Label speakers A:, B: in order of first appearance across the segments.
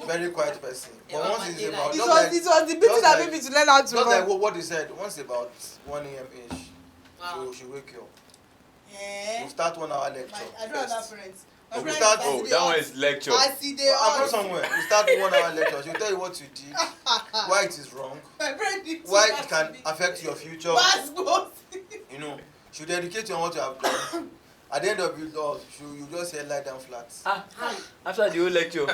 A: Very quiet person. But once it's about
B: it was the beating that made me to learn how to
A: run.
B: Just
A: like what he said. Once about 1 a.m. ish, she wake you up. We'll start 1 hour lecture.
B: I don't have that friends.
C: That one is lecture.
A: I'm not somewhere. We start 1 hour lecture. She'll tell you what you did, why it is wrong, why it can affect your future. You know, she'll educate you on what you have done. At the end of it all, you just say lie down flat.
C: After the whole lecture.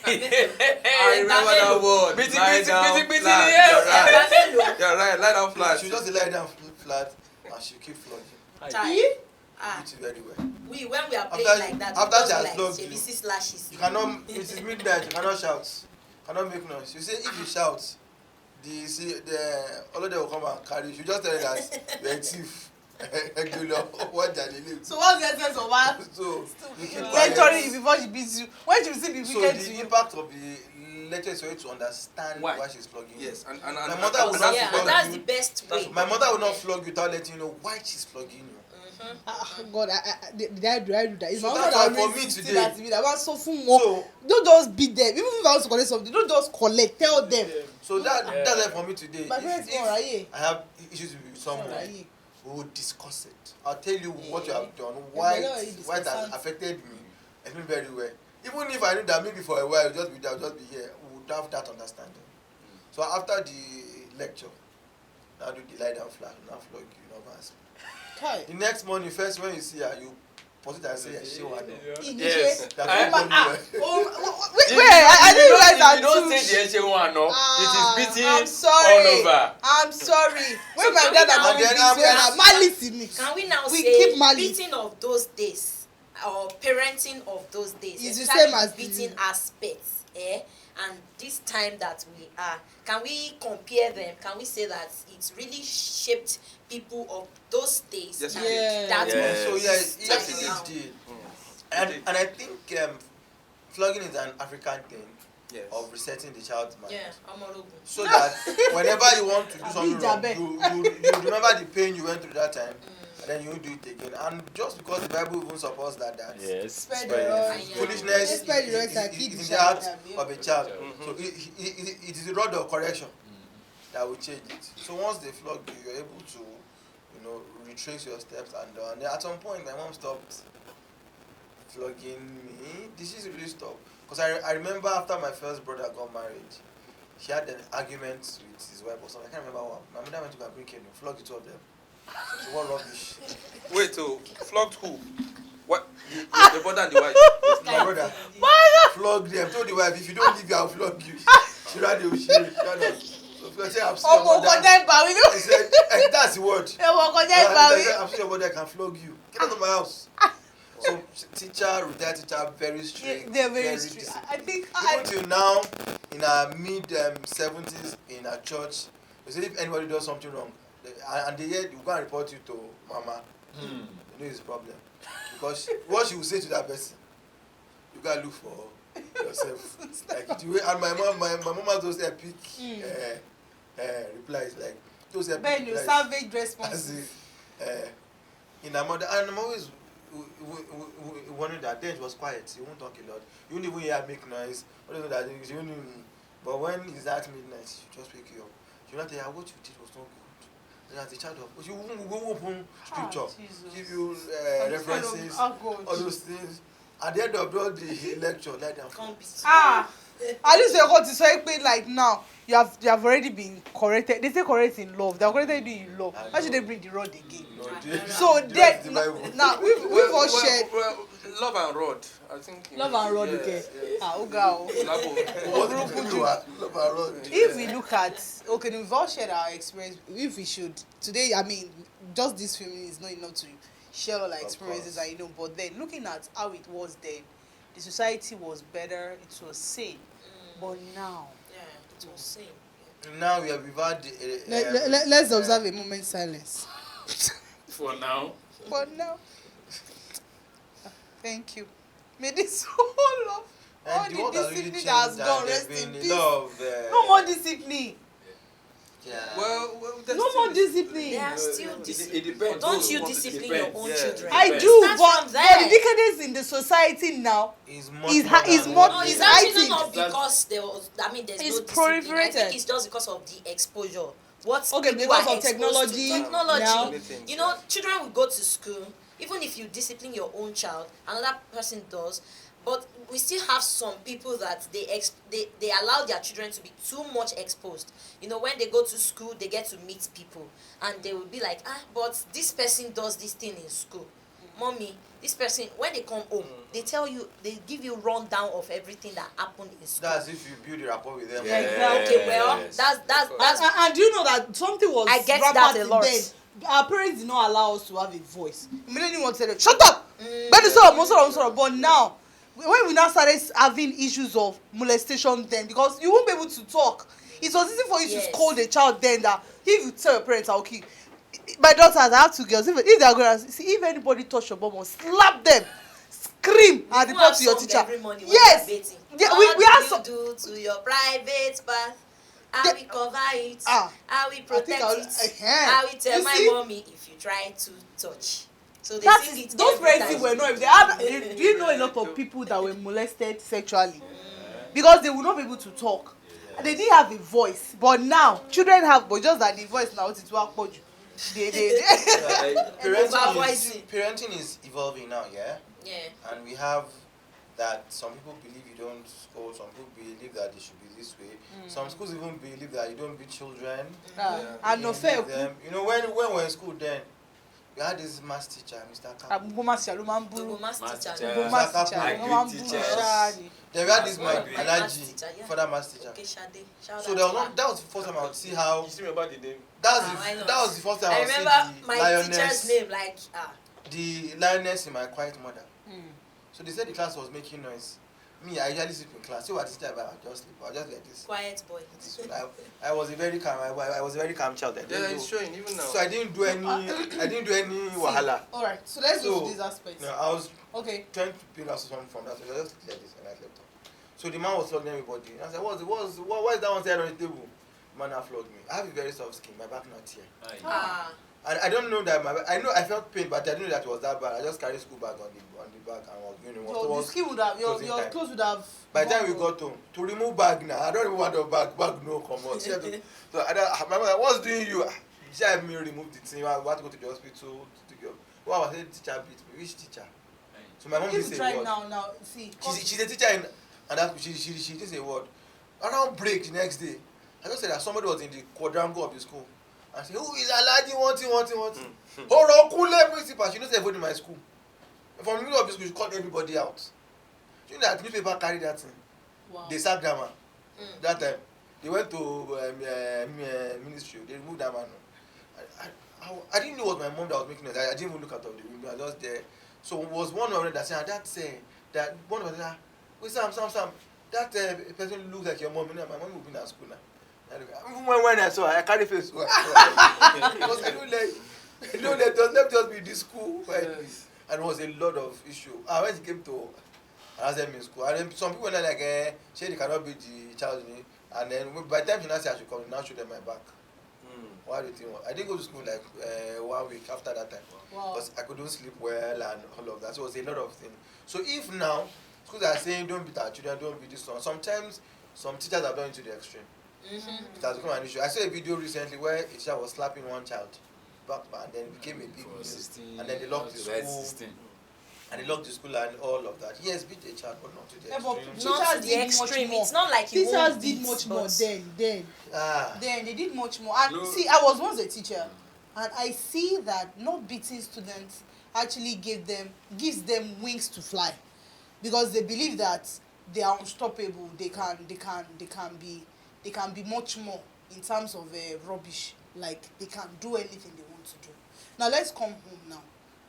A: Yes.
D: I remember that word. Lie down flat. You're right, lie down flat.
A: She'll just lie down flat and she'll keep flogging. It very well.
E: When we are playing like that,
A: after she has flogged you,
E: slashes.
A: You cannot, it is midnight, you cannot shout. You cannot make noise. You say if you shout, all of them will come and carry you. You just tell them that you're a thief.
B: So what's the essence of that?
A: So you keep
B: lecturing you before she beats you. When she see the wicked to you.
A: So the impact of the lecture is for you to understand why she's flogging you.
D: Yes, and
A: my mother will not flog you.
E: That's the best way.
A: My mother will not flog you without letting you know why she's flogging you.
B: God, did I do that? It's
A: so
B: my
A: that's
B: mother
A: why
B: that
A: for me today.
B: That to me. That was so full more. Don't just beat them. Even if I want to collect something, don't just collect. Tell them.
A: So that's why for me today.
B: My parents
A: if I have issues with someone, we will discuss it. I'll tell you what you have done, why it has affected me, and me very well. Even if I knew that maybe for a while I'll just be there, I'll just be here, we would have that understanding. So after the lecture, now do the lie down flat, now flog you, not ask me. The next morning, first when you see her, you pause it and say, she want to.
C: Yes.
B: Wait, I didn't realize that.
C: You don't say the Eshe one, no. It is beating
B: I'm sorry.
C: all over.
B: I'm sorry. When my dad and mommy beat malice in me.
E: Can we now say
B: keep malice.
E: beating of those days or parenting of those days?
B: It's the same as
E: beating aspects, and this time that we are, can we compare them? Can we say that it's really shaped people of those days?
D: Yes,
A: So it did. And I think flogging is an African thing of resetting the child's mind. So that whenever you want to do something wrong, you remember the pain you went through that time. And then you do it again, and just because the Bible even supports that foolishness is in the heart of a child. So it is the rod of correction that will change it. So once they flog you, you're able to, retrace your steps. And at some point, my mom stopped flogging me. This is really stopped because I remember after my first brother got married, she had an argument with his wife or something. I can't remember what. My mother went to go and bring him, flog the two of them. So what rubbish?
D: Wait, so flogged who? What? The brother and the wife?
A: My brother. Flog them. Told the wife, if you don't leave here, I'll flog you. She ran away. So because I'm sure your mother. He said, that's the word. I'm sure your mother can flog you. Get out of my house. So retired teacher, very strict.
B: They're very strict. I think
A: even till now, in our mid 70s, in our church, they say if anybody does something wrong, and they hear you go and report you to mama, you know it's a problem. Because what she will say to that person, you gotta look for yourself. Like the way, and my mom has those epic replies, like those epic
B: Ben, you savage responses.
A: In her mother, and I'm always wondering that then she was quiet. You won't talk a lot. You won't even hear her make noise. But when it's at midnight, she just wake you up. She will not tell you what you did was not good. As a child of, you will open scripture, give you references, all those things. At the end of the lecture, let them come.
B: At least you're going to say like now you have already been corrected. They say correct in love. They are corrected in love. Why should they bring the rod again? So then now we've all shared.
D: Love and rod. I think.
B: Love and rod, okay.
A: Love and rod.
B: If we look at we've all shared our experience. If we should today, I mean, just this few minutes is not enough to share all our experiences, but then looking at how it was then, the society was better, it was sane. But now,
E: it was sane.
A: Now we have had.
B: Let's observe a moment's silence.
C: For now.
B: For now. Thank you. May this whole love, all the discipline that has gone, rest in peace. No more discipline.
A: Yeah.
D: Well,
B: No more discipline.
E: They are still
C: It
E: disciplined.
C: depends.
E: Don't you discipline your own
D: Yeah.
E: children?
B: I
C: Depends.
B: do,
E: Start
B: but
E: from there.
B: the decadence in the society now
A: Is much
B: is
A: more
B: ha- is
A: than
B: more-
A: what
E: No,
A: we
E: it's
B: I
A: have.
E: actually
B: think
E: not
C: that's-
E: because there's no
B: It's
E: discipline. I
B: proliferated.
E: think it's just because of the exposure. What
B: Okay,
E: people
B: because
E: are
B: of
E: exposed
B: technology
E: to. Technology.
B: now.
D: Anything,
E: You know,
D: yeah.
E: children will go to school. Even if you discipline your own child, another person does. But we still have some people that they allow their children to be too much exposed. You know, when they go to school, they get to meet people, and they will be like, but this person does this thing in school. Mommy, this person, when they come home, they tell you, they give you rundown of everything that happened in school.
A: That's if you build a rapport with them.
B: Yeah, exactly.
E: Okay, well,
C: Yes.
E: that's
B: And do you know that something was
E: I get
B: rampant
E: that a
B: in
E: lot.
B: then? Our parents did not allow us to have a voice. Immediately one said, shut up! But now, when we now started having issues of molestation then, because you won't be able to talk. It was easy for you
E: Yes.
B: to scold a child then that if you tell your parents, okay, my daughters, I have 2 girls, if they are going to see, if anybody touch your bum or slap them, scream and
E: People
B: report
E: have
B: to your
E: song
B: teacher.
E: every morning when
B: Yes.
E: they are bathing.
B: Yeah,
E: What
B: we have
E: do
B: some.
E: you do to your private bath? I
B: The-
E: will cover it.
B: Ah,
E: I will protect
B: I'll-
E: it.
B: uh-huh.
E: I will tell
B: You
E: my
B: see?
E: mommy if you try to touch. So they
B: That
E: sing
B: is,
E: it
B: those
E: every
B: parents
E: time.
B: were not. They had. Do you know a lot of people that were molested sexually because they would not be able to talk? They didn't have a voice, but now children have, but just that the voice now it's work for you. They.
A: Parenting is evolving now, yeah?
E: Yeah.
A: And we have that some people believe you don't scold, some people believe that they should be this way. Some schools even believe that you don't beat children.
B: And no fair.
A: Them. You know, when we were in school then, we had this math teacher, Mr. Kapu.
E: Togo mass teacher.
A: Then we had this
E: Math
A: man,
E: teacher,
A: Alaji,
E: yeah.
A: for that math teacher.
E: Okay, Shade. Shout
A: So
E: out
A: there
E: to
A: was
E: her.
A: that was the first time I would see how
C: You still remember the name?
E: Why not?
A: that was the first time I
E: I
A: would see
E: remember
A: the
E: my
A: lioness,
E: teacher's name, like
A: the lioness in my quiet mother. So they said the class was making noise. Me, I usually sleep in class. So what teacher I just sleep. I just like this.
E: quiet boy.
A: So I was a very calm. I was a very calm child. I
D: Yeah,
A: didn't
D: it's
A: do,
D: showing even now.
A: so I didn't do any wahala.
B: All right, so let's go
A: So,
B: to this aspect.
A: No, I was
B: Okay.
A: trying to pick up something from that. So I just like this and I slept up. So the man was flogging everybody. And I said, why is that one side on the table? The man now flogged me. I have a very soft skin. My back not here. And I don't know that I felt pain, but I didn't know that it was that bad. I just carried school bag on the back and was doing it.
B: So the skin would have your
A: closing time.
B: clothes would have.
A: By the time we got home, to remove bag now, I don't even want the bag no come out. So my mother, what's doing you? She had me remove the thing. I want to go to the hospital to go. Well, I was saying teacher beat me. Which teacher? So my mom didn't say a word.
B: Now, see.
A: She's a teacher and that she didn't say a word. Around break the next day, I just said that somebody was in the quadrangle of the school. I said, who is Alaji wanting? Horokule principal. She knows everybody in my school. From the middle of the school, she called everybody out. You know that newspaper carried that thing.
B: Wow.
A: They sacked that man. That time. They went to ministry. They removed that man. I didn't know it was my mom that was making it. I didn't even look out of the window. I was just there. So it was one of them that said, that one of them said, wait, Sam, that person looks like your mom. You know, my mom will be in school now. Even when I saw her, I carry face. Because I don't let us just be in this school. Right?
D: Yes.
A: And it was a lot of issue. When she came to Azem in school, and then some people were like, she cannot be the child. And then by the time she now said I should come, now show them my back. Why do you think? I didn't go to school like 1 week after that time.
B: Wow.
A: Because I couldn't sleep well and all of that. So it was a lot of things. So if now schools are saying don't beat our children, don't beat this one, sometimes some teachers have done it to the extreme. It has become an issue. I saw a video recently where a teacher was slapping one child back and then it became a big news. And then they locked the school. And they locked the school and all of that. Yes, beat a child, but not to the extreme.
E: Not to the extreme. It's not like you
B: Teachers
E: won't
B: did
E: beat,
B: much more
E: but
B: then.
A: Ah.
B: Then they did much more. And see, I was once a teacher, and I see that not beating students actually gives them wings to fly, because they believe that they are unstoppable. They can be much more in terms of rubbish. Like they can do anything they want to do. Now let's come home now.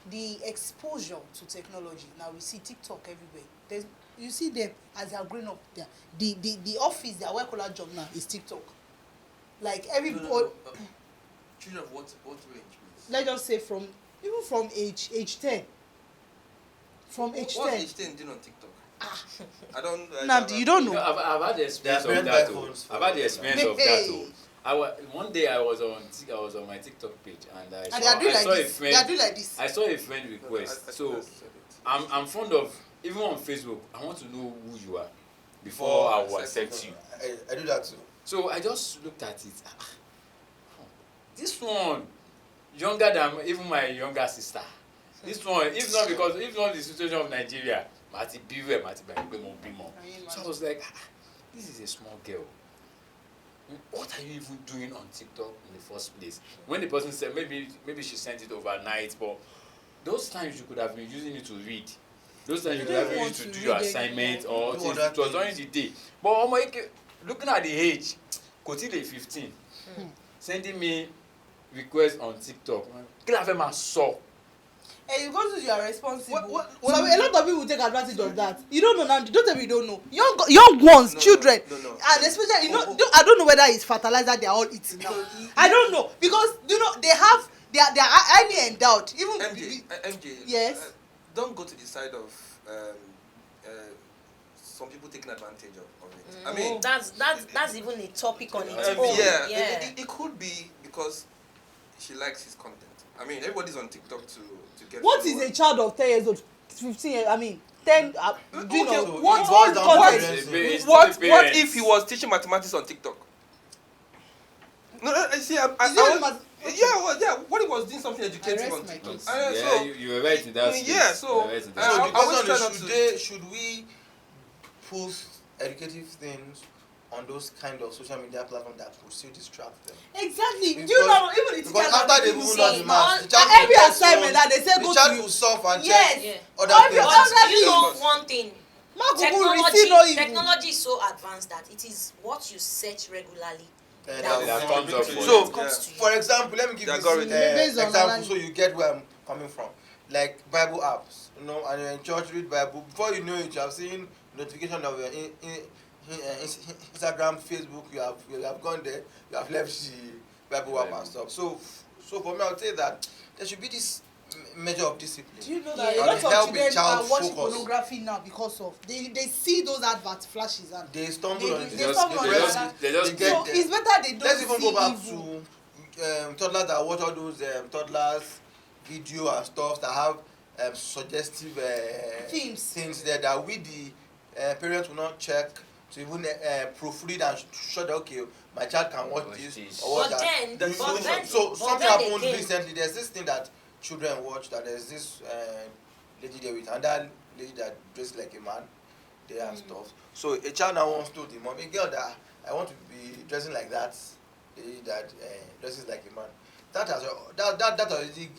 B: The exposure to technology. Now we see TikTok everywhere. You see them as they are growing up there. The office, their white collar job now is TikTok. Like everybody.
D: Children of what range, please?
B: Let's just say from age 10. From age 10.
D: What's age 10 doing on TikTok? I don't.
B: Namdi, you don't know.
C: I've had the experience
A: They are
C: of
A: parent
C: that.
A: phones.
C: I've had the experience of that. One day I was on my TikTok page and I
B: And they are doing like
C: saw a
B: this. They are
C: friend.
B: doing like this.
C: I saw a friend request. So I'm fond of, even on Facebook, I want to know who you are before I will accept you.
A: I do that too.
C: So I just looked at it. This one younger than even my younger sister. This one, if not the situation of Nigeria, Mati Biwe, Mati Bimo. So I was like, this is a small girl. What are you even doing on TikTok in the first place? When the person said maybe she sent it overnight, but those times you could have been using it to read. Those times you could have been used to do your assignment or it was during the day. But looking at the age, Kotile 15, sending me requests on TikTok.
B: And because you are responsible. So a lot of people take advantage of that. You don't know now. Don't tell me you don't know. Young ones, children, and especially I don't know whether it's fertilizer they are all eating now. I don't know because they are highly endowed. Even
D: MJ.
B: Yes.
D: Don't go to the side of some people taking advantage of it. I mean,
E: that's even a topic on its own.
D: It could be because she likes his content. I mean, everybody's on TikTok to get.
B: What is a child of 10 years old, 15 years? I mean, 10. Do you know
A: What
D: if he was teaching mathematics on TikTok? No, see, what if he was doing something educative on TikTok?
C: You were right in that.
A: Should we post educative things on those kind of social media platforms that will still distract them?
B: Exactly. Do you know even the
A: because after they move on the math,
B: every assignment that they say go to,
A: the child will solve and check other
E: But
A: things.
E: you know one thing. Technology is so advanced that it is what you search regularly.
C: That comes up.
A: So, for example, let me give you an example so you get where I'm coming from. Like Bible apps, and you're in church, read Bible. Before you know it, you have seen notification of your Instagram, Facebook. You have gone there. You have left the Bible app and stuff. So for me, I would say that there should be this measure of discipline.
B: Do you know that a lot of children are watching pornography now because of they see those advert flashes and
A: they stumble on it.
C: They just
A: get
B: so
A: there.
B: it's better they don't.
A: Let's even go back
B: evil.
A: to toddlers that watch all those toddlers video and stuff that have suggestive things there that we the parents will not check to even proofread and show that okay, my child can watch this or watch that. So something happened recently. There's this thing that children watch that there's this lady there with another lady that dressed like a man there and stuff. So a child now wants to the mom, a girl that I want to be dressing like that, lady that dresses like a man. That already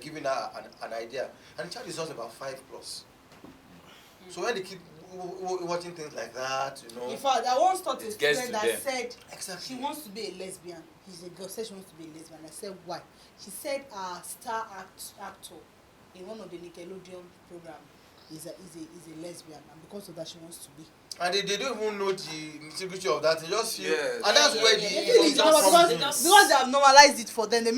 A: giving her an idea, and the child is just about 5+. So when they keep watching things like that,
B: In fact, I once taught a student that
C: them.
B: said
A: exactly.
B: she wants to be a lesbian. He's a girl, said she wants to be a lesbian. I said why? She said a star actor in one of the Nickelodeon program is a lesbian, and because of that she wants to be.
A: And they don't even know the integrity of that. They just feel,
D: Yes.
A: and that's where
B: because they have normalized it for them. They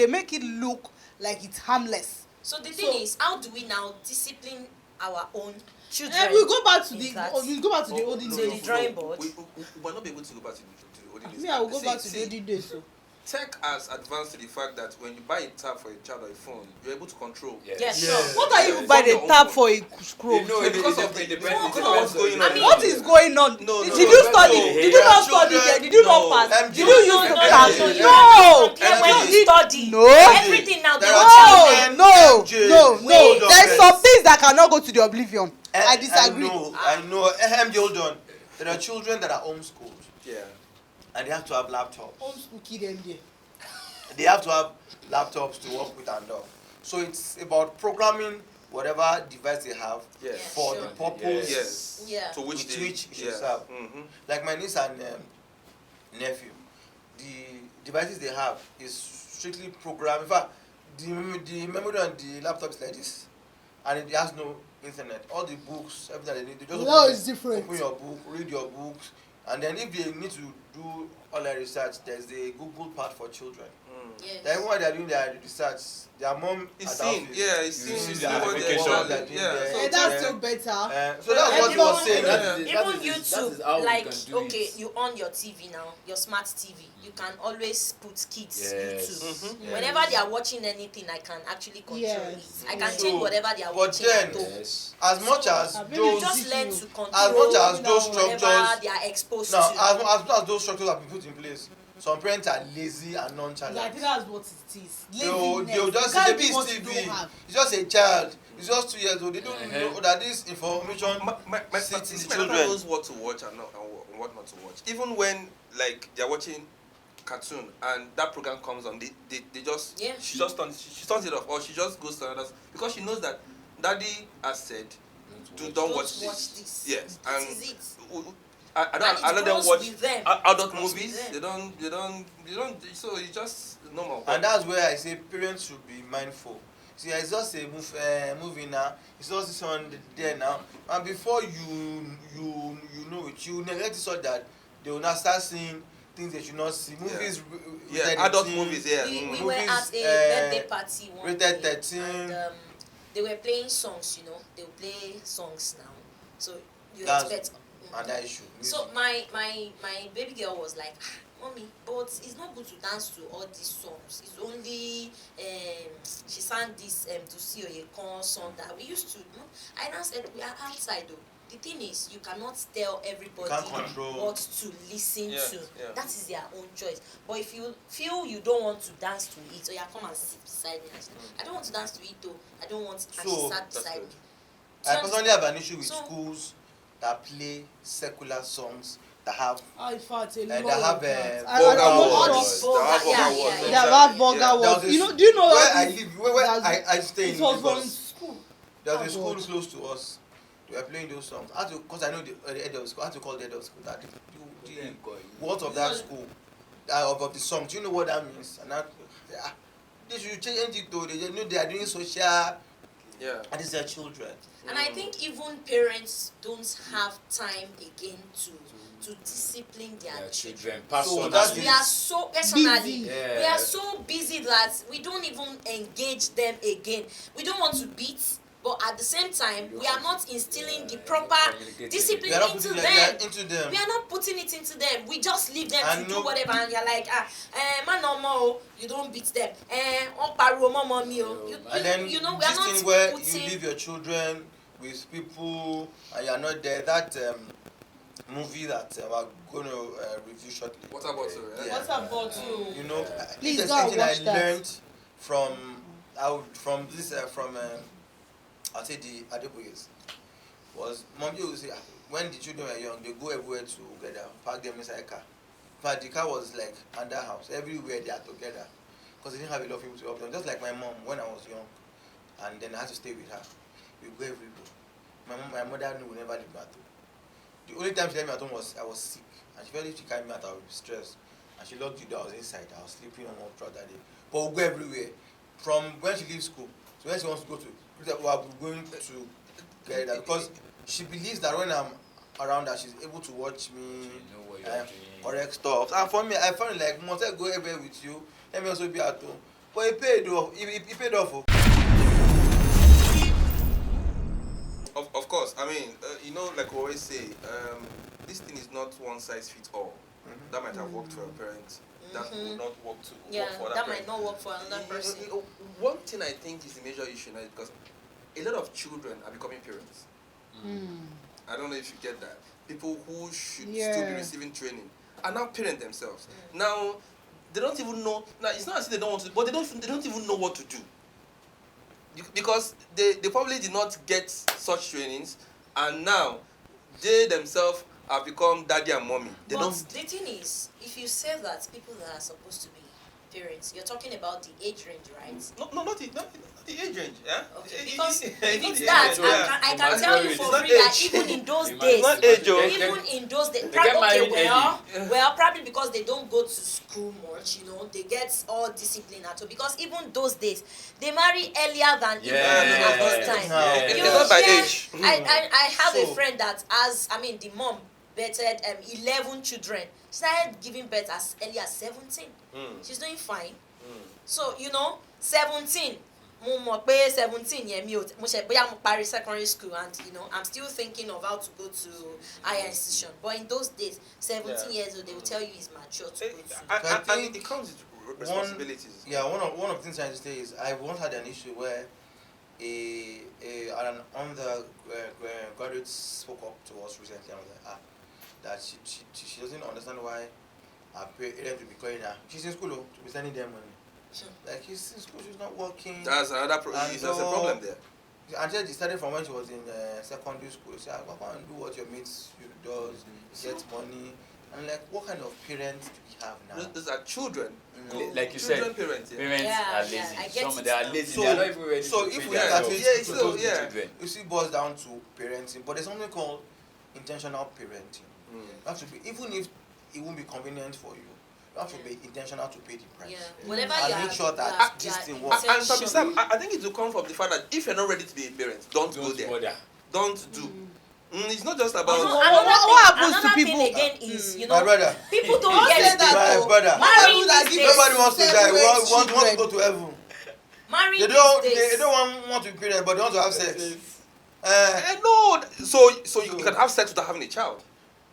B: make it look like it's harmless.
E: So the thing is, how do we now discipline our own children?
B: And we go back to the olden days.
E: The drawing board.
D: We will not be able to go back to the olden days.
B: Me, I will go back to the olden days. So.
D: Tech has advanced to the fact that when you buy a tab for a child or a phone, you're able to control.
E: Yes.
A: Sure.
B: What are you buying a tab for a scroll?
D: Because of what's going on.
B: What is going on?
D: No,
B: Did you study? Did you not study there? Did you not pass? Did you use the class?
E: No. When you study,
B: no.
E: everything now they watch.
B: No. There's some things that cannot go to the oblivion. I disagree.
A: I know. MJ, hold on. There are children that are homeschooled.
D: Yeah.
A: And they have to have laptops.
B: Homeschool kid them there.
A: They have to have laptops to work with and all. So it's about programming whatever device they have for the purpose
D: to which
A: it should serve. Like my niece and nephew, the devices they have is strictly programmed. In fact, the memory on the laptop is like this, and it has no internet. All the books, everything they need, they just open your book, read your books. And then if they need to do all their research, there's the Google part for children.
E: Yes.
A: Then when they are doing their research, their mom
D: It's
A: at the
D: seen,
A: office,
D: yeah, it's
C: You
D: seen.
C: see
D: You
C: the
D: know what
C: notification.
D: they're
A: Yeah.
D: doing. Yeah.
B: Yeah, that's still better.
A: so that's what he was saying.
C: That
A: That
C: is-
E: Even
C: that is
E: YouTube,
C: how we
E: like,
C: can do
E: okay,
C: it.
E: you on your TV now, your smart TV, you can always put kids
C: Yes.
E: YouTube.
A: Yeah.
E: Whenever they are watching anything, I can actually control
B: Yes.
E: it. I can
A: So,
E: change whatever they are
A: but
E: watching
A: then-
E: at home.
C: Yes.
A: as much
E: So,
A: as
B: I've
E: You
B: really
A: those,
E: just learn to control
A: as much as those
E: whatever
A: structures,
E: they are exposed
A: now
E: to.
A: as much as those structures have been put in place, some parents are lazy and
B: Yeah, I
A: nonchalant.
B: think that's what it is.
A: They'll
B: Laziness.
A: just
B: You
A: say,
B: can't
A: "Baby,
B: do what
A: it's
B: you
A: TV.
B: don't have.
A: It's just a child. It's just 2 years old. They don't
C: Uh-huh.
A: know that this information
D: My
A: sits in
D: see,
A: the
D: my daughter
A: children."
D: knows what to watch and what not to watch. Even when like they're watching cartoon and that program comes on, they just
E: Yeah.
D: she turns it off, or she just goes to another, because she knows that daddy has said don't watch this. Yes,
E: That
D: and
E: is it.
D: I
E: And
D: don't
E: it
D: let them
E: grows
D: watch
E: with them.
D: adult
E: It grows with
D: movies.
E: them.
D: They don't. So it's just normal.
A: And that's where I say parents should be mindful. See, it's just a movie now. It's just this one there now. And before you know it, you neglect it so that they will not start seeing things they should not see. Movies, rated
D: adult
A: 18,
D: movies. Yeah.
E: We
D: Mm.
E: were at
A: Movies,
E: a birthday party one
A: rated
E: day,
A: 13.
E: and they were playing songs. They will play songs now, so you
A: That's
E: expect.
A: another issue.
E: So my baby girl was like, "Mommy, but it's not good to dance to all these songs. It's only she sang this to see Oyekon song that we used to." I now said, "We are outside though. The thing is, you cannot tell everybody
A: can't control.
E: what to listen
D: Yeah,
E: to.
D: yeah.
E: That is their own choice. But if you feel you don't want to dance to it, or you come and sit beside me, and say, I don't want to dance to it though. I don't want." And she
A: So,
E: sat
D: that's
E: beside
D: good.
E: me.
A: I personally have an issue with
E: So-
A: schools that play secular songs that have
B: Oh, in fact, a
A: that
B: lot
A: have
B: of that.
D: vulgar
B: I'm not
D: words.
B: sure.
D: They have vulgar
E: Yeah,
D: words.
E: yeah,
B: They
E: yeah.
B: have vulgar
D: Yeah.
B: words.
A: There was
B: You know?
A: this-
B: Do you know
A: where
B: that
A: I
B: this-
A: live, where
B: that's-
A: I stay in
B: it was from
A: Lagos.
B: school?
A: There was
B: Oh,
A: a school
B: God.
A: close to us. They were playing those songs. Because I know the head of the school. I had to call the head of the school that the words of that school, of the song. Do you know what that means? And they should change it though. They know they are doing social.
D: Yeah.
A: And these are children.
E: And I think even parents don't have time again to discipline their
C: Their
E: children.
C: children.
A: So
C: Personally.
A: that's
E: We are so personally,
B: Busy.
E: we are so busy that we don't even engage them again. We don't want to beat, but at the same time, we are not instilling the proper discipline
A: We are not
E: into
A: putting
E: them.
A: into them.
E: We are not putting it into them. We just leave them
A: And
E: to do
A: no-
E: whatever, and you're like, man, no more. You don't beat them. On pariwo mọ́ mommy o.
A: And then
E: You know, we are
A: this
E: not
A: thing where
E: putting.
A: you leave your children with people and you are not there. That movie that we're going to review shortly.
D: Water bottle.
A: Yeah.
B: What's up, bottle?
A: You know,
B: Please
A: there's
B: go and
A: something I
B: watch that.
A: learned from I'll say the Adepoyes was mom used to say when the children were young they go everywhere together, park them inside a car. But the car was like under house, everywhere they are together because they didn't have a lot of people to help them. Just like my mom when I was young, and then I had to stay with her. We go everywhere. My mother knew we never leave me at home. The only time she left me at home was I was sick, and she felt if she carried me out I would be stressed. And she locked the door. I was inside. I was sleeping on one throughout that day. But we'll go everywhere. From when she leaves school to when she wants to go to, we are going to get that because she believes that when I'm around her, she's able to watch me,
C: You know what you're doing.
A: correct stuff. And for me, I found like once I go everywhere with you, let me also be at home. But it paid off. It paid off.
D: Of course, I mean, like we always say, this thing is not one size fits all. That might have worked for a parent, that would not work for
E: that
D: that
E: might
D: parent.
E: not work for another person.
D: One thing I think is the major issue now is because a lot of children are becoming parents. I don't know if you get that. People who should still be
B: Yeah.
D: receiving training are now parent themselves. Now they don't even know. Now it's not as if they don't want to, but they don't even know what to do. Because they probably did not get such trainings, and now they themselves have become daddy and mommy. They
E: But
D: don't.
E: the thing is, if you say that people that are supposed to be parents, you're talking about the age range, right?
D: No, not the age range. Yeah.
E: Okay, because if it's
D: not the
E: that,
D: age range, yeah.
E: I can tell you
C: It's
E: for
D: not
E: free that
D: age.
E: even in those
C: It's
E: days,
D: not age, oh.
E: even in those days,
C: They
E: probably,
C: get married
E: well, probably because they don't go to school much, they get all discipline at all. Because even those days, they marry earlier than even at this time.
A: Yeah.
D: It's not by
E: hear-
D: age.
E: I have a
A: So-
E: friend that the mom birthed 11 children. She started giving birth as early as 17. She's doing fine. So 17. Mo mọ̀ pé 17 yẹn mo ṣe bóyá mo parí secondary school and I'm still thinking of how to go to higher institution, but in those days 17 years old they will tell you he's mature to go to.
D: And it comes with responsibilities.
A: One of the things I just say is I once had an issue where an undergraduate spoke up to us recently and was like, that she doesn't understand why her parents will be calling her. She's in school to be sending them money.
E: Sure.
A: Like she's in school, she's not working.
D: That's another there's a problem there.
A: And she started from when she was in secondary school. She said, "Go and do what your mates does, get money." And like, what kind of parents do we have now?
D: Those are children.
C: Like you
D: children
C: said,
D: parents. Yeah.
C: parents are lazy.
E: I get
C: Some
E: it
C: they are
E: now.
C: lazy.
A: So-
C: They are not even ready
A: so
C: to
A: if
C: pay
A: we
C: their
A: look at
C: bills
A: it,
C: to
D: so,
C: those
D: yeah.
C: children.
A: You see, it boils down to parenting, but there's something called intentional parenting. That should be, even if it won't be convenient for you, you have to be intentional to pay the price.
E: Yeah. Whatever
A: And
E: you
A: make
E: are,
A: sure that
E: you are-
A: this
E: you are
A: thing works.
D: And
E: intentional.
D: Sam, I think it will come from the fact that if you're not ready to be a parent, don't go there.
C: Bother.
D: Don't do. It's not just about.
E: Also,
B: What happens to
E: another
B: people?
E: thing again is
A: My brother,
E: people don't
B: Don't say
E: get
B: that.
A: my
B: though.
A: brother,
E: Marrying
B: People
E: these
B: that
E: days.
A: nobody wants to die. We want to
B: children.
A: go to heaven.
E: Marrying
A: They
E: these days.
A: don't want to be parents, but they want to have sex.
D: No, so you can have sex without having a child.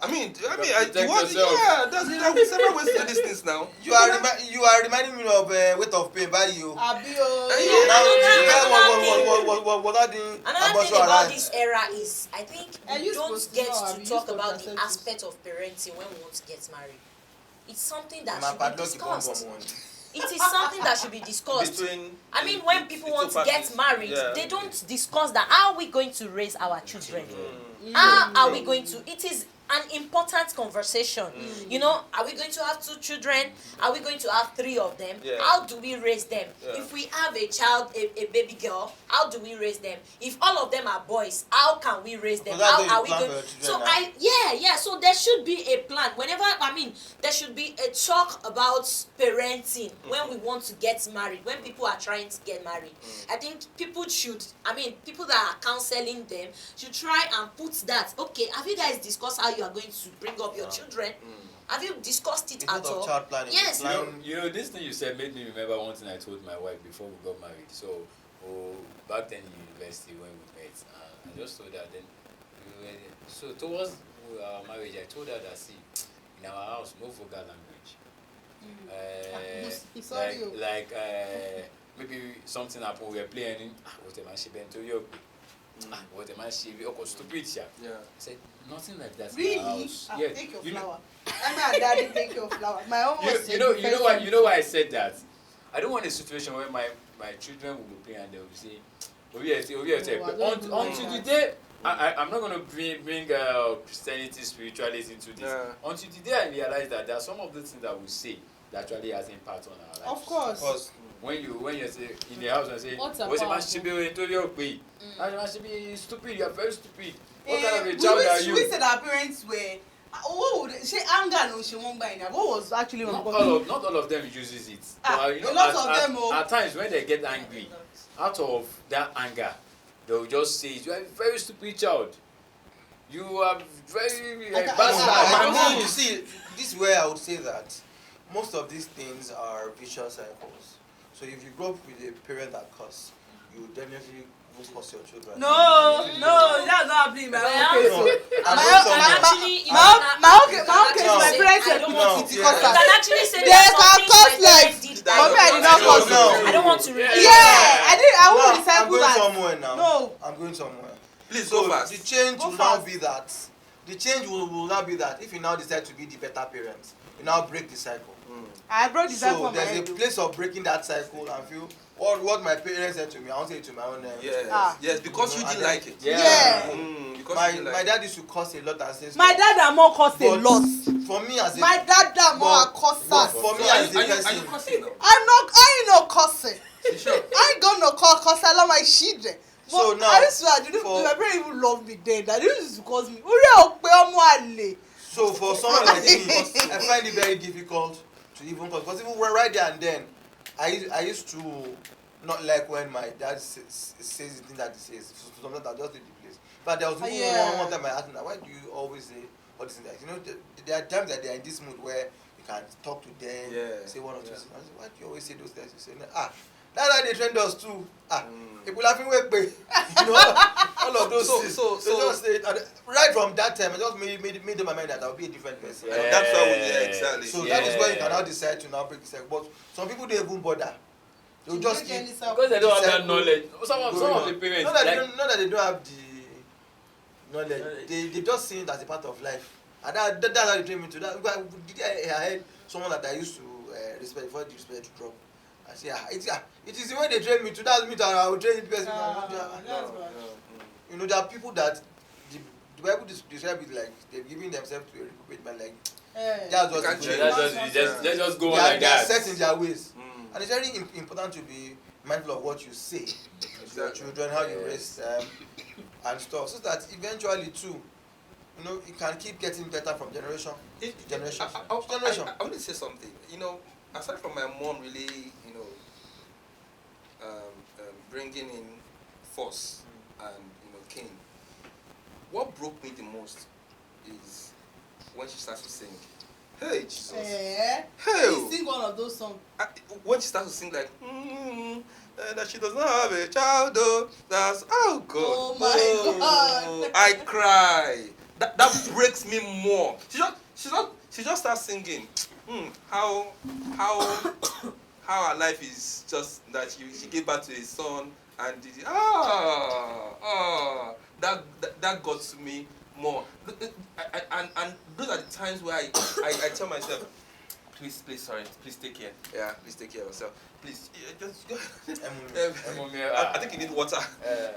D: I mean,
C: Protect
D: you want,
C: yourself.
D: yeah, there are several ways to do these things now.
A: You are reminding me of Weight of Pain by you.
B: Abi
A: What are the
E: Another thing about this era is I think
B: Are
E: we
B: you
E: don't
B: supposed to
E: get
B: know? Are
E: to
B: you
E: talk
B: supposed
E: about
B: to
E: the
B: accept
E: aspect of parenting when we want to get married. It's something that
A: My
E: should be
A: padlock is one
E: discussed.
A: from one.
E: It is something that should be discussed. I mean, when people want to get married, they don't discuss that. How are we going to raise our children? How are we going to? It is an important conversation. Are we going to have 2 children? Are we going to have 3 of them?
D: Yeah.
E: How do we raise them?
D: Yeah.
E: If we have a child, a baby girl, how do we raise them? If all of them are boys, how can we raise them?
A: So that's
E: How
A: the
E: are we
A: plan
E: going?
A: for your children
E: So
A: now.
E: So there should be a plan. There should be a talk about parenting when we want to get married. When people are trying to get married, I think people that are counseling them should try and put that. Okay, have you guys discussed how you are going to bring up your children? Have you discussed it
A: Instead
E: at
A: of
E: all?
A: child planning,
E: Yes.
C: This thing you said made me remember one thing I told my wife before we got married. So, back then in university when we met, I just told her then. So towards our marriage, I told her that see, in our house, no vulgar language. Maybe something happened. We were playing. What am I saying to you? What am I saying? Oh, stupid, yeah.
D: Yeah.
C: I said nothing like that in
B: Really?
C: our house.
B: Take your
C: you know-
B: flower. And daddy take your flower. My own was
C: you know why I said that. I don't want a situation where my children will be playing and they will say, until the day I'm not going to bring Christianity, spirituality into this.
D: Yeah.
C: Until the day I realize that there are some of the things that we say that actually has impact on our lives.
B: Of course.
C: When you say in the house and say,
B: What's
C: "What's a man
B: about-
C: should be stupid, you are very stupid. What
B: Eh,
C: kind of a child are you?"
B: We said our parents were. What would she anger? No, she won't buy it. What was actually
C: Not
B: wrong?
C: all of them uses it.
B: Ah,
C: But,
B: a lot of them,
C: at times when they get angry, out of that anger, they will just say, "You are a very stupid child. You are very bastard."
A: You see, this is where I would say that most of these things are vicious cycles. So if you grow up with a parent that curse, you definitely won't curse your children.
B: No, that's not happening. My own case.
A: No,
B: My
A: I'm going
B: own
A: somewhere.
B: case, my parents were
A: No,
B: not
E: You
B: because
E: can actually say
B: They
E: there are some
B: can
E: things
B: cause
E: my
B: life.
E: parents did
B: For me, I did
E: that
B: not cause
A: No.
E: I don't want to repeat.
B: Yeah, I
A: No,
B: won't
A: I'm
B: recycle
A: going
B: that.
A: somewhere now.
B: No.
A: I'm going somewhere.
D: Please
A: So
D: go fast.
A: the change
B: Go
A: will now
B: fast.
A: be that. The change will now be that if you now decide to be the better parent, you now break the cycle.
B: I brought the cycle
A: So
B: on my
A: there's a
B: head.
A: place of breaking that cycle and feel what my parents said to me, I won't say it to my own
D: Yes,
B: Ah.
D: yes, because you
A: And
D: didn't
A: then-
D: like it.
B: Yeah.
D: Because
A: My
D: you didn't like
A: my
D: it.
A: dad used to curse a lot and say
B: My dad and mom cost a
A: But
B: lot.
A: for me as a
B: My dad and mom are
A: but
B: cussers.
A: for me
D: So
A: as a
D: are you
A: person,
D: cussing now?
B: I ain't no cussing.
D: You sure?
B: I ain't gonna cause I love my children. But
A: So now,
B: I used to,
A: for-
B: my parents even love me then. That used to cause me. Ori ọ̀pẹ ọmọ àlè.
A: so for someone like me, I find it very difficult to even curse because even right there and then, I used to not like when my dad says the thing that he says. So sometimes I just leave the place. But there was even one time I asked him, why do you always say all these things? You know, there are times that they are in this mood where you can talk to them,
D: Yeah.
A: say one or two things. I say, why do you always say those things? You say, that's how they trained us too. People laughing way, you know, all of those things. So just say, right from that time, I just made up my mind that I'll be a different person.
D: And that's why exactly.
A: So that is where you can now decide to now break the cycle. But some people don't even bother. They'll just keep,
C: because they don't have that knowledge. Some of the parents,
A: not that they don't have the knowledge. They just see it as a part of life. And that's how they train me to that. I had someone that I used to respect before the respect drop. I say, it is the way they train me to that. I will train the person. You know, there are people that the Bible describe it like they're giving themselves to a reprobate man. Like that's what
C: they just go on like that.
A: They are set in their ways, and it's very important to be mindful of what you say to your children, how you raise them, and stuff, so that eventually too, you know, it can keep getting better from generation to generation.
D: I want to say something. You know, aside from my mom really, you know, bringing in force and, you know, cane, what broke me the most is when she starts to sing. Hey, Jesus. Hey.
B: You sing one of those songs.
D: When she starts to sing like, that she does not have a child, though. That's God.
B: Oh my God.
D: I cry. That breaks me more. She just starts singing. How her life is just that she gave birth to a son and that got to me more. And those are the times where I tell myself, please take care. Yeah, please take care of yourself. Please, just go. I think you need water.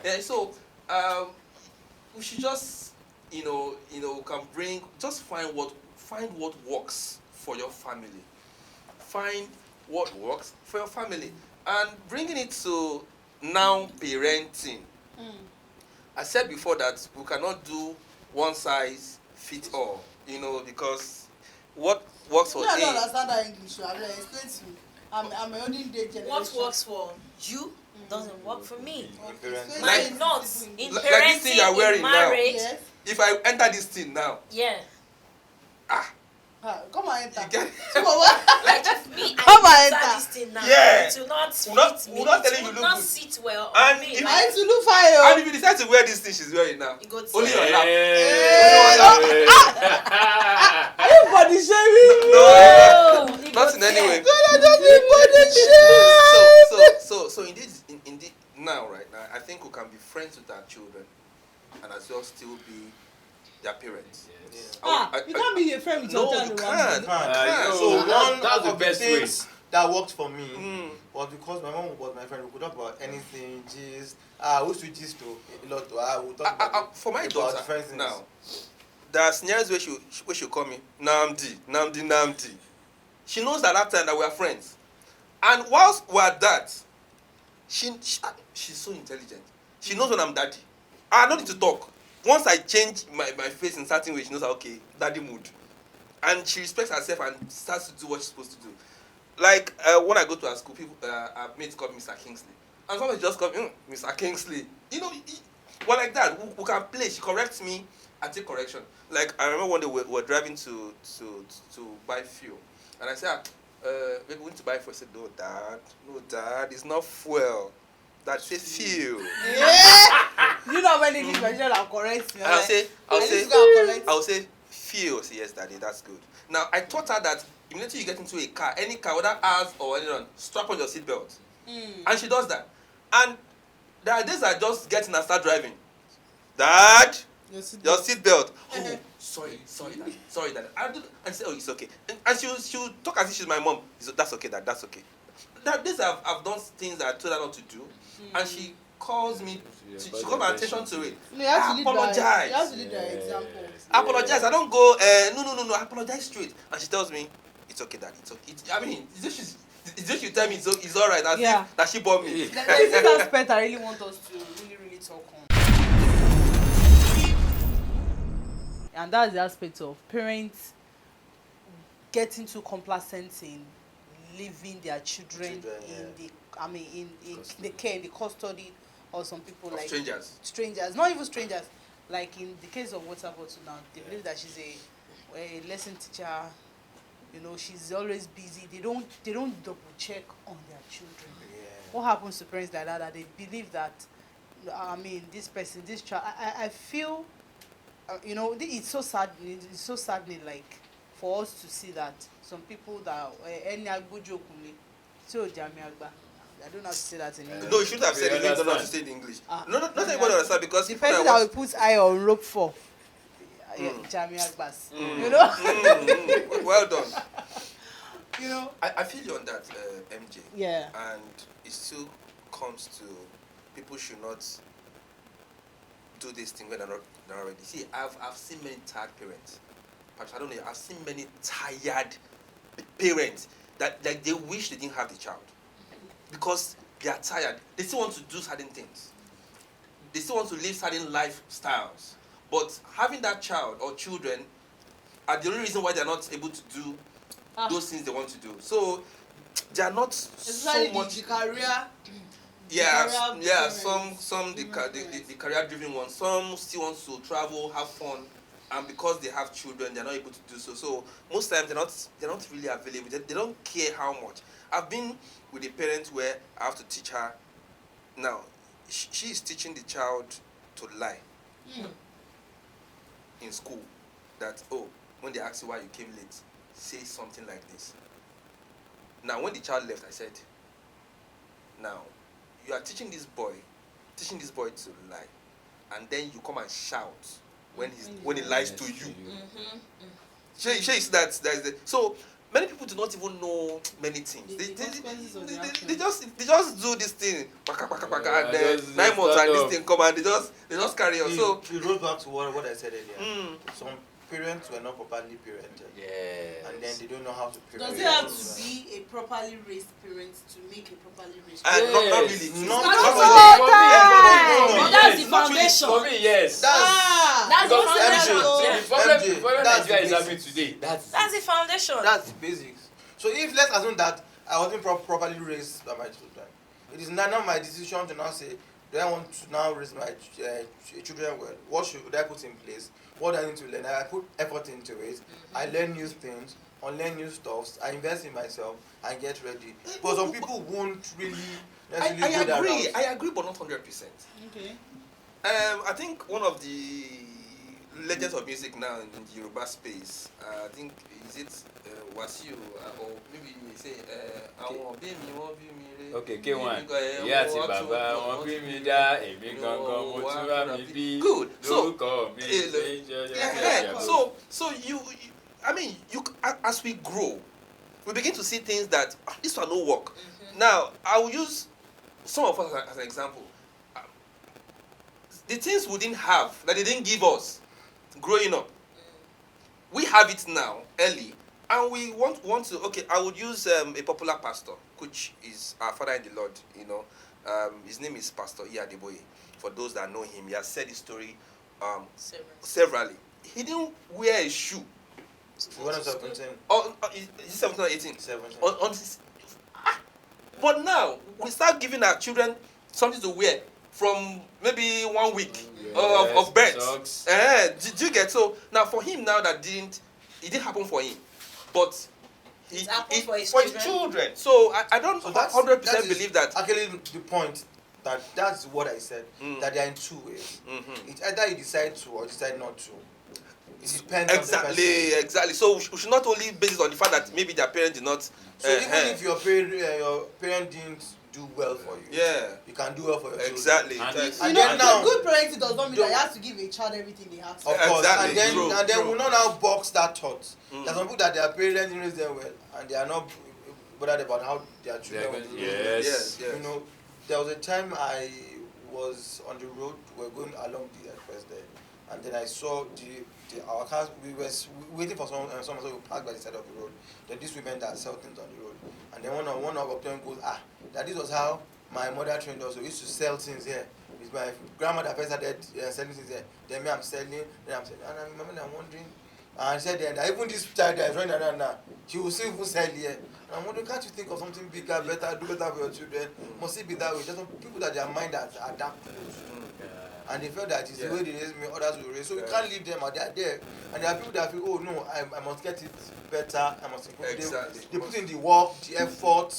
D: Yeah, so we should just find what works for your family. Find what works for your family, and bringing it to now parenting. I said before that we cannot do one size fit all, you know, because what works for
B: I don't understand that English. I will explain to you. I'm a olden day generation.
E: What works for you doesn't work for me.
B: Okay.
E: My nuts in
D: like this thing you are
E: parenting,
D: wearing
E: in marriage.
B: Yes.
D: If I enter this thing now,
B: Come and enter.
D: you get
E: Like if me,
B: Come
E: I
B: and
E: enter
B: enter.
E: this thing now.
D: Yeah.
E: It will not
D: We're not-
E: fit me.
D: we're not
E: It
D: telling you
E: will
D: look
E: not
D: good.
E: sit well
D: And
E: on me.
D: if
B: I
E: Like,
B: to look fire.
D: and if you decide to wear this thing she's wearing now,
E: you go to
D: only your lap.
B: Are you body shaming?
D: No,
E: you
D: not
E: go
D: in any way. So indeed now, right now, I think we can be friends with our children and as well still be their parents.
B: You can't be a friend with
D: No,
B: your
D: you
B: child.
D: can't.
A: So one
C: that's the
A: of the
C: best way.
A: things that worked for me was because my mom was my friend. We could talk about anything, gist. We used to gist a lot. We would talk about
D: For my
A: about
D: daughter
A: different things.
D: now, there are scenarios where she call me Namdi. She knows that time that we are friends, and whilst we are that, she's so intelligent. She knows when I'm daddy. I don't need to talk. Once I change my face in certain way, she knows that, okay, daddy mood, and she respects herself and starts to do what she's supposed to do. Like when I go to her school, people, her mates call me Mr. Kingsley, and somebody just call me Mr. Kingsley. You know, well, like that, we can play. She corrects me, I take correction. Like I remember one day we were driving to buy fuel, and I said, "Baby, we need to buy fuel." I said, "No, dad, it's not fuel. That says fuel."
B: Yeah. You know when English version will correct me.
D: And I'll say fuel. Say, yes, daddy, that's good. Now I taught her that immediately you get into a car, any car, whether ours or anyone, strap on your seatbelt. And she does that. And there are days I just get in and start driving. Dad, your seatbelt. Oh, sorry, dad. And say, oh, it's okay. And she'll talk as if she's my mom. That's okay, dad. That's okay. That days I've done things that I told her not to do, and she calls me. She calls my attention to it.
B: You have to
D: apologize.
B: You have to lead by example.
D: Apologize. I don't go. No. I apologize straight. And she tells me, it's okay, dad. It's okay. I mean, it's just you tell me it's all right. That she bought me.
B: There's this aspect I really want us to really talk on. And that's the aspect of parents getting too complacent in leaving their children in the care, the custody, or some people like strangers, not even strangers. Like in the case of water bottle now, they believe that she's a lesson teacher, you know, she's always busy. They don't double check on their children.
A: Yeah.
B: What happens to parents like that? That they believe that, I mean, this person, this child. I feel, you know, it's so sad. It's so saddening, like, for us to see that some people that any agbojo kunle, so jamiagba. I don't know how to say that in English.
D: No, you shouldn't have said it. You don't know how to say it in English. No, not everybody understand because
B: The
D: people
B: person
D: that
B: that
D: watch.
B: will put eye on rope for, jamiagbas. You know.
D: Well done.
B: You know.
D: I feel you on that, MJ.
B: Yeah.
D: And it still comes to people should not do this thing when they're not ready. See, I've seen many tired parents. Perhaps I don't know. I've seen many tired parents that like they wish they didn't have the child because they are tired. They still want to do certain things. They still want to live certain lifestyles. But having that child or children are the only reason why they are not able to do those things they want to do. So they are not so much.
B: The career.
D: Yeah,
B: career
D: yeah.
B: parents.
D: Some the career-driven ones. Some still want to travel, have fun, and because they have children, they're not able to do so. So most times they're not really available. They don't care how much. I've been with a parent where I have to teach her. Now, she is teaching the child to lie in school. That when they ask you why you came late, say something like this. Now, when the child left, I said, now, you are teaching this boy to lie, and then you come and shout when he lies to you. Sure, you see that is the so many people do not even know many things. They just do this thing, and then 9 months and this thing come and they just carry on. So
A: it goes back to what I said earlier. Some parents were not properly parented.
C: Yes.
A: And then they don't know how to parent.
B: Does it have to be a properly raised parent to make a properly raised
D: Not really.
A: Not
E: But that's the foundation.
C: For me, yes.
E: That's the foundation.
C: The problem Nigeria is having today. That's
E: the foundation.
A: That's the basics. So if let's assume that I wasn't properly raised by my children, it is now my decision to now say, do I want to now raise my children well? What should I put in place? What do I need to learn? I put effort into it. I learn new things, unlearn new stuffs. I invest in myself and get ready. But some people won't really necessarily
D: I
A: go that
D: agree.
A: route.
D: I agree, but not 100%.
B: Okay.
D: I think one of the legends of music now in the Yoruba space, I think is it Wasiu or maybe you say àwọn òbí mi wọ́n bí mi rè.
C: Okay, K1. Ìyá àti bàbá wọn bí mi dá, èmi gangan mo tún wá mi bí.
D: Good. So
C: lórúkọ mi
D: so you I mean you as we grow, we begin to see things that this one no work. Now I will use some of us as an example. The things we didn't have, that they didn't give us growing up, we have it now early, and we want to. Okay, I would use a popular pastor, which is our father in the Lord. You know, his name is Pastor Iyadeboye. For those that know him, he has said his story severally. He didn't wear a shoe.
A: When I was 17.
D: Is it 17 or 18?
A: 17.
D: But now we start giving our children something to wear from maybe 1 week of birth. Did you get so? Now for him now it didn't happen for him, but
E: It happened for his
D: children. So I don't 100% believe that.
A: Actually, the point that's what I said. That they are in two ways. It's either you decide to or you decide not to. It depends on the person.
D: Exactly. So we should not only base it on the fact that maybe their parent did not.
A: So even if your parent didn't do well for you, you can do well for your
D: exactly.
A: children.
B: You know, good parenting does not mean that you have to give a child everything they have to.
A: Of course,
D: Exactly.
A: and then we'll not now box that thought. There's some people that their parents didn't raise them well, and they are not bothered about how their children will be raised.
C: Yes.
A: You know, there was a time I was on the road. We were going along the express there, and then I saw our cars. We were waiting for someone, so we parked by the side of the road. Then these women that sell things on the road, and then one of them goes, that this was how my mother trained us. We used to sell things here. It's my grandmother first started selling things here. Then me, I'm selling. Then I'm selling. And I'm wondering. And she said that even this child that is running around now, she will still even sell here. And I'm wondering, can't you think of something bigger, better, do better for your children? Must it be that way? There's some people that their mind are adapted. and they feel that it's
D: Yeah.
A: the way they raise me, others will raise. So you can't leave them, and they are there. And there are people that feel, oh no, I must get it better, I must improve.
D: Exactly.
A: They put in the work, the effort,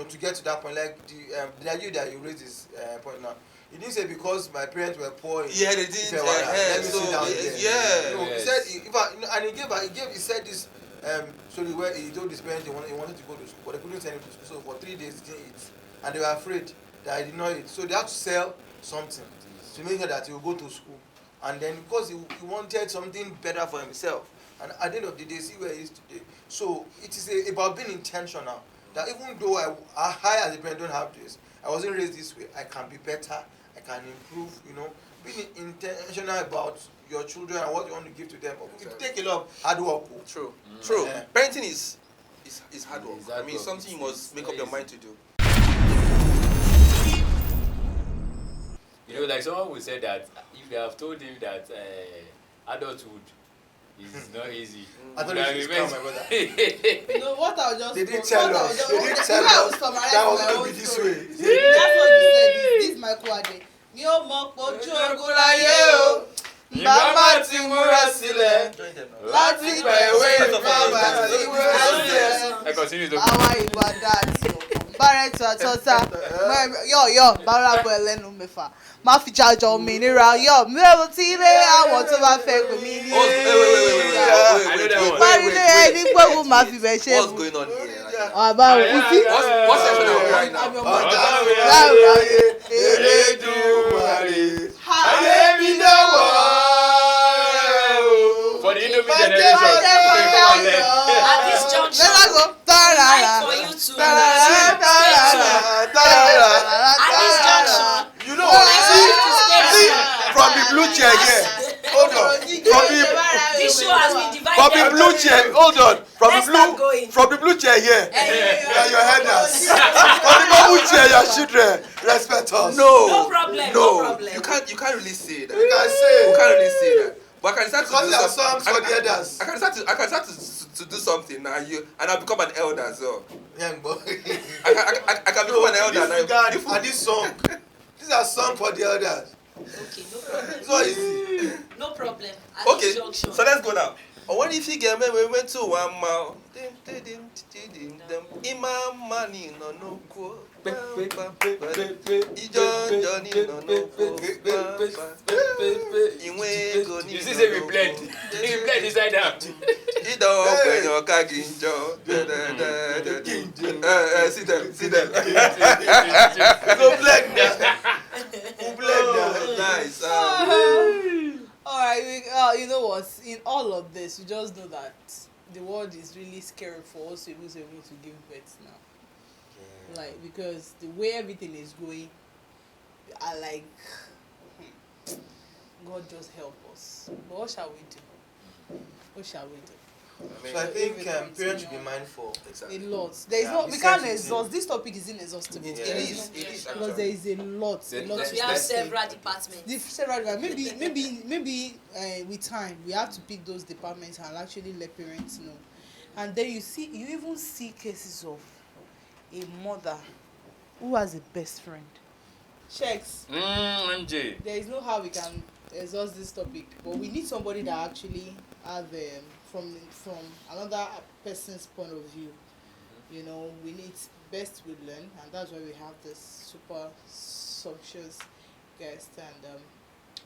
A: to get to that point. Like the idea that you raised this point now. He didn't say because my parents were poor.
D: Yeah, they didn't.
A: Let me
D: So
A: sit down there.
D: yeah.
A: No, he said he said this story where he told his parents he wanted to go to school, but they couldn't send him to school. So for 3 days he didn't eat, and they were afraid that he did not eat. So they had to sell something to make sure that he would go to school. And then because he wanted something better for himself, and at the end of the day, see where he is today. So it is about being intentional. That even though I as a parent don't have this, I wasn't raised this way. I can be better. I can improve. Being intentional about your children and what you want to give to them. It take a lot of hard work.
D: True.
A: Yeah.
D: Parenting is hard work.
C: It's hard
D: It's
C: work.
D: something you must make up your mind to do.
C: Like someone would say that if they have told him that adulthood is not easy.
A: I thought you should come, my brother.
B: What I'll just
A: They didn't tell us. That was going to be this way.
B: That's what you said. This is my quote. Mi ò mọ̀ pé ojú ogun láyé o. Bàbá ti múra sílẹ̀. Láti pẹ̀wé bàbá ti múra sílẹ̀.
C: I continue to.
B: Àwa ìwà dàtí o. Bárẹ̀tù àtọ́ta. Yọ̀ bára bọ̀ ẹlẹ́nu mẹ́fà. Má fi jàjọ òmìnira yọ̀. Mi ò tí ilé àwọn tó bá fẹ́ pè mí ní. Ìparílé ẹni pé mo máa fi bẹ̀ ṣe.
D: What's going on here?
B: Àbá òkú.
D: What's section are we right now?
C: For the Indomie generation.
E: At this junction,
B: Let us go.
E: time for you to stay tuned. At this junction,
A: You know,
E: see,
A: from the blue chair here. Hold on.
E: this show has been divided.
A: From the blue chair, hold on.
E: Let's start going.
A: From the blue chair here.
E: Hey,
A: Yeah, your headers. From the bamboo chair, your children. Respect us.
E: no problem.
D: No, you can't really say that.
A: You can say.
D: You can't really say that. But I can start to
A: Because
D: do
A: there are
D: something.
A: songs for the elders.
D: I can start to do something now. And I'll become an elder as well.
A: Young boy.
D: I can become an elder
A: This
D: now.
A: regard and this song. These are songs for the elders.
E: Okay, no problem.
A: It's not easy.
E: No problem. At
D: Okay,
E: this junction.
D: so let's go now. When if you get me, we went to 1 mile. Imam money no go.
C: You see, say we blend. We blend inside out.
D: See them.
A: Go blend that. Go blend that.
D: Nice.
B: Alright, you know what? In all of this, you just know that the world is really scary for us to able to give birth now. Like, because the way everything is going, I like, God just help us. But what shall we do? What shall we do?
A: So I think parents should be mindful.
B: A lot. There is
A: Yeah,
B: no.
A: be
B: We can't
A: sensitive.
B: exhaust. This topic is inexhaustible.
A: Yeah.
D: It is
B: Because
D: actually.
B: there is a lot. A lot.
C: Let's
E: We
B: to
E: have
B: say.
E: several departments.
B: Maybe with time we have to pick those departments and actually let parents know. And then you even see cases of a mother who has a best friend. Checks.
C: MJ.
B: There is no how we can exhaust this topic, but we need somebody that actually have from another person's point of view. You know, we need best we learn, and that's why we have this super sumptuous guest. And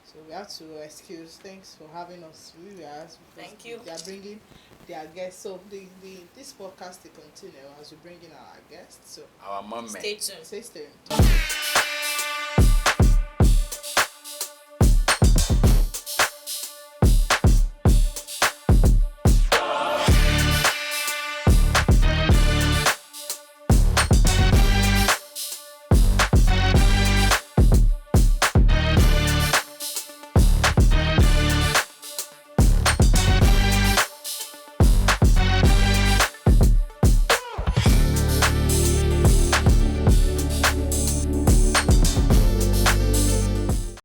B: so we have to excuse. Thanks for having us. We ask.
E: Thank you.
B: They are bringing their guests. So this podcast will continue as we bring in our guests. So
C: Our mom.
E: Stay tuned.
B: stay tuned.